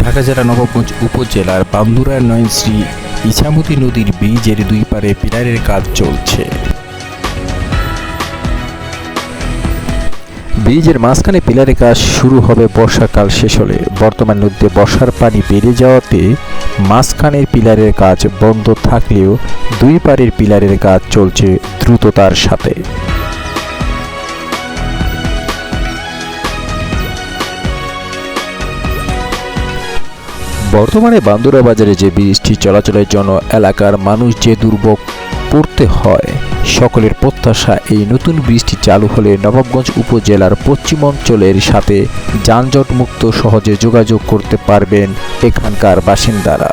ঢাকা জেলা নবাবগঞ্জ উপজেলার বান্দুরার নয়নশ্রী ইছামতি নদীর ব্রিজের দুই পারে পিলারের কাজ চলছে। ব্রিজের মাঝখানে পিলারের কাজ শুরু হবে বর্ষাকাল শেষ হলে। বর্তমান নদীতে বর্ষার পানি বেড়ে যাওয়াতে মাঝখানের পিলারের কাজ বন্ধ থাকলেও দুই পারের পিলারের কাজ চলছে দ্রুততার সাথে। বর্তমানে বান্দুরা বাজারে যে ব্রিজটি চলাচলের জন্য এলাকার মানুষ যে দুর্ভোগ পড়তে হয়, সকলের প্রত্যাশা এই নতুন ব্রিজটি চালু হলে নবাবগঞ্জ উপজেলার পশ্চিমাঞ্চলের সাথে যানজটমুক্ত সহজে যোগাযোগ করতে পারবেন এখানকার বাসিন্দারা।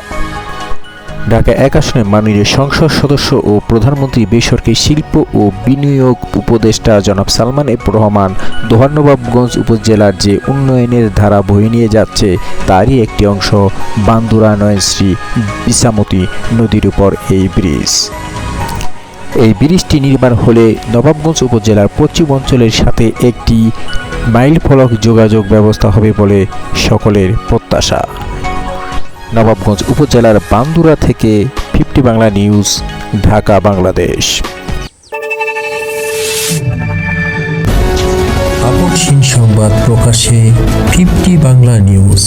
ঢাকা ১ আসনের মাননীয় সংসদ সদস্য ও প্রধানমন্ত্রী বেসরকারি শিল্প ও বিনিয়োগ উপদেষ্টা জনাব সালমান এফ রহমান দোহার নবাবগঞ্জ উপজেলার যে উন্নয়নের ধারা বয়ে নিয়ে যাচ্ছে তারই একটি অংশ বান্দুরা নয়নশ্রী ইছামতি নদীর উপর এই ব্রিজ। এই ব্রিজটি নির্মাণ হলে নবাবগঞ্জ উপজেলার পশ্চিম অঞ্চলের সাথে একটি মাইল ফলক যোগাযোগ ব্যবস্থা হবে বলে সকলের প্রত্যাশা। নবাবগঞ্জ উপজেলার বান্দুরা থেকে 50 বাংলা নিউজ, ঢাকা, বাংলাদেশ। আপসহীন সংবাদ প্রকাশে 50 বাংলা নিউজ।